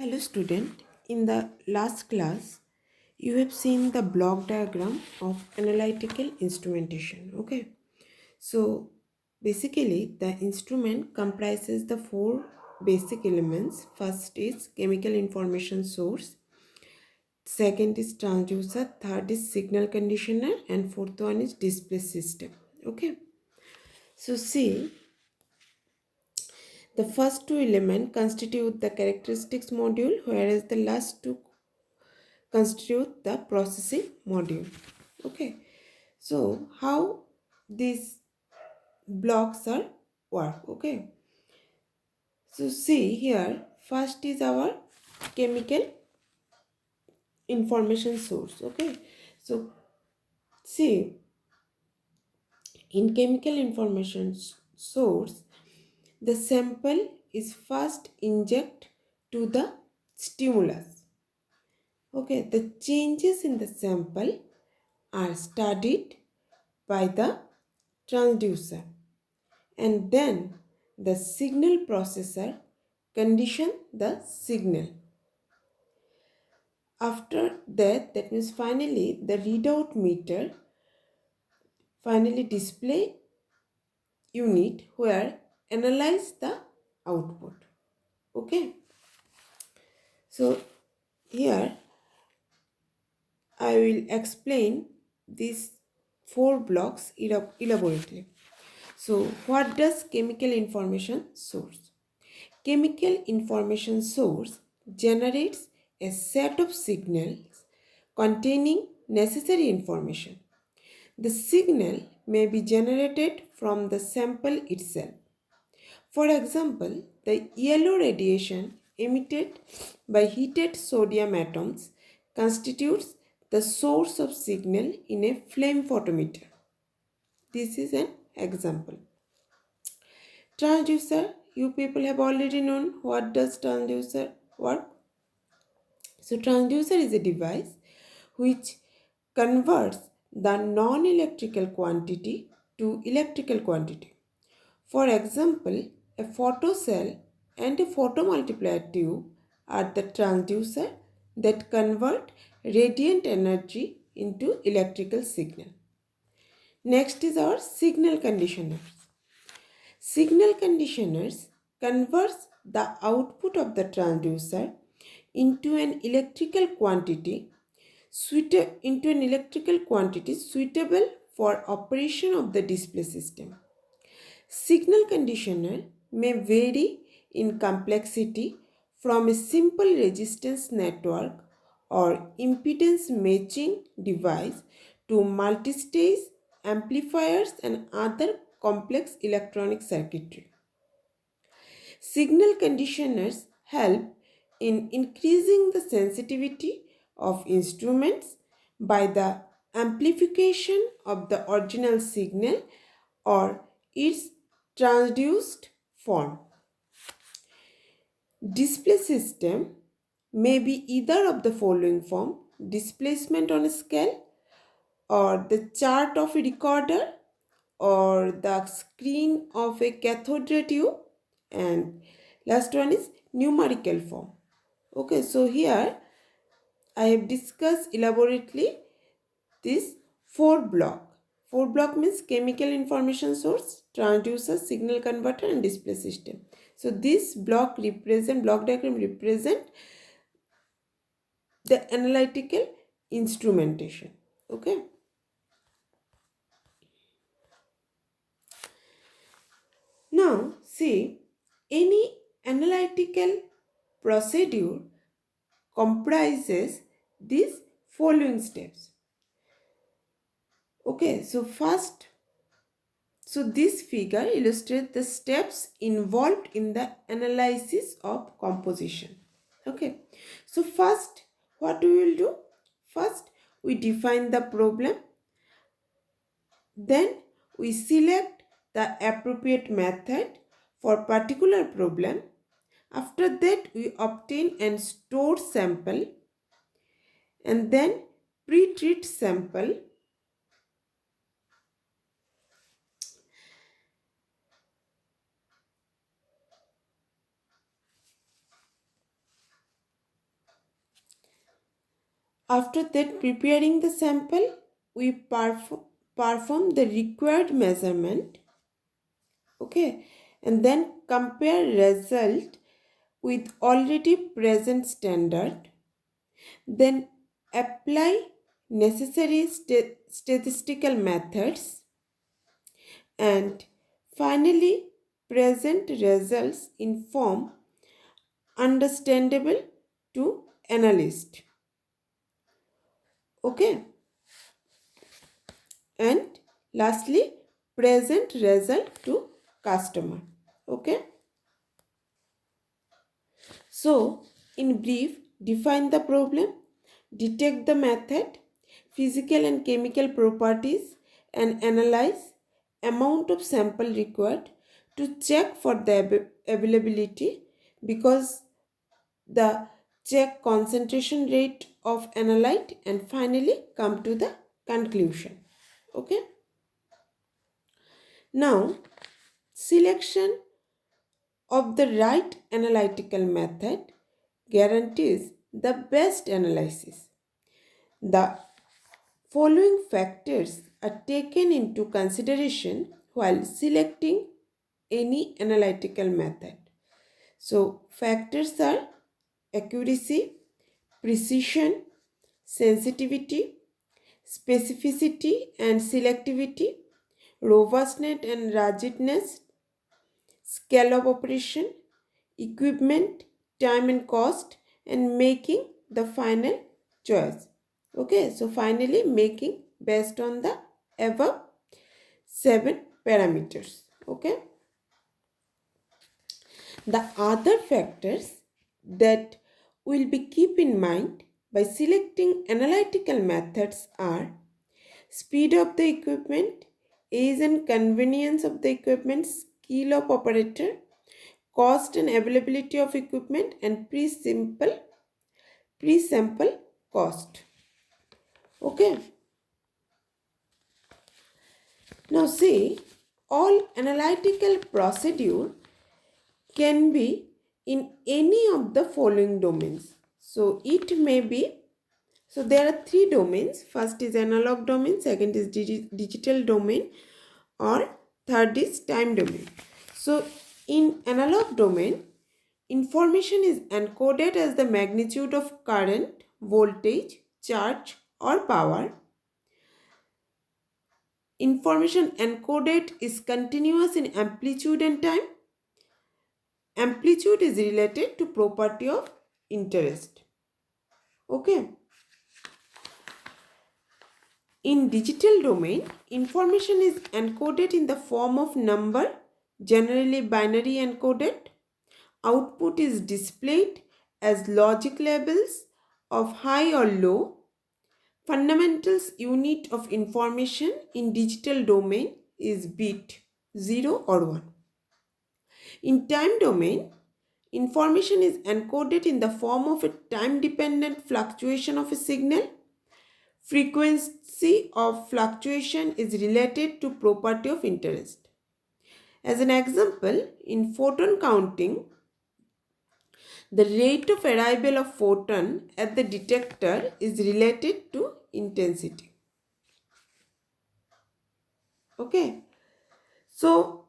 Hello student, in the last class you have seen the block diagram of analytical instrumentation. Okay, so basically the instrument comprises the four basic elements. First is chemical information source, second is transducer, third is signal conditioner, and fourth one is display system. Okay, so see, the first two elements constitute the characteristics module, whereas the last two constitute the processing module. Okay, so how these blocks are work? Okay, so see here, first is our chemical information source. Okay, so see, in chemical information source, the sample is first inject to the stimulus. Okay, the changes in the sample are studied by the transducer, and then the signal processor condition the signal. After that, that means finally the readout meter finally display unit where analyze the output. Okay, so here I will explain these four blocks elaborately. So what does chemical information source? Chemical information source generates a set of signals containing necessary information. The signal may be generated from the sample itself. For example, the yellow radiation emitted by heated sodium atoms constitutes the source of signal in a flame photometer. This is an example. Transducer, you people have already known what does transducer work. So transducer is a device which converts the non-electrical quantity to electrical quantity. For example, a photocell and a photomultiplier tube are the transducer that convert radiant energy into electrical signal. Next is our signal conditioners. Signal conditioners converts the output of the transducer into an electrical quantity suitable for operation of the display system. Signal conditioner may vary in complexity from a simple resistance network or impedance matching device to multistage amplifiers and other complex electronic circuitry. Signal conditioners help in increasing the sensitivity of instruments by the amplification of the original signal or its transduced form. Display system may be either of the following form: displacement on a scale, or the chart of a recorder, or the screen of a cathode ray tube, and last one is numerical form. Okay, so here I have discussed elaborately this four block means chemical information source, transducer, signal converter, and display system. So this block diagram represent the analytical instrumentation. Okay, now see, any analytical procedure comprises these following steps. Okay, so this figure illustrates the steps involved in the analysis of composition. Okay, so first what we will do? First we define the problem, then we select the appropriate method for particular problem. After that we obtain and store sample, and then pre-treat sample. After that, preparing the sample, we perform the required measurement, okay, and then compare result with already present standard, then apply necessary statistical methods, and finally present results in form understandable to analyst, okay, and lastly present result to customer, okay. So in brief, define the problem, detect the method, physical and chemical properties, and analyze amount of sample required to check for the availability, because the check concentration rate of analyte, and finally come to the conclusion, okay. Now selection of the right analytical method guarantees the best analysis. The following factors are taken into consideration while selecting any analytical method. So, factors are accuracy, precision, sensitivity, specificity and selectivity, robustness and ruggedness, scale of operation, equipment, time and cost, and making the final choice. Okay, so finally making based on the above 7 parameters. Okay, the other factors that will be keep in mind by selecting analytical methods are speed of the equipment, ease and convenience of the equipment, skill of operator, cost and availability of equipment, and pre-sample cost. Okay. Now see, all analytical procedure can be in any of the following domains. So it may be, so there are 3 domains. First is analog domain, second is digital domain, or third is time domain. So in analog domain, information is encoded as the magnitude of current, voltage, charge or power. Information encoded is continuous in amplitude and time. Amplitude is related to property of interest. Okay. In digital domain, information is encoded in the form of number, generally binary encoded. Output is displayed as logic labels of high or low. Fundamentals unit of information in digital domain is bit 0 or 1. In time domain, information is encoded in the form of a time-dependent fluctuation of a signal. Frequency of fluctuation is related to property of interest. As an example, in photon counting, the rate of arrival of photon at the detector is related to intensity. Okay. So,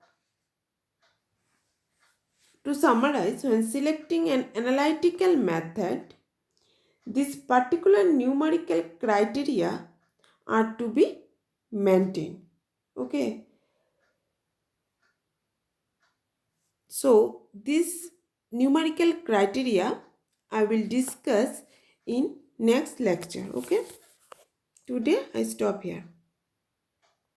to summarize, when selecting an analytical method, these particular numerical criteria are to be maintained. Okay. So, this numerical criteria I will discuss in next lecture. Okay. Today I stop here.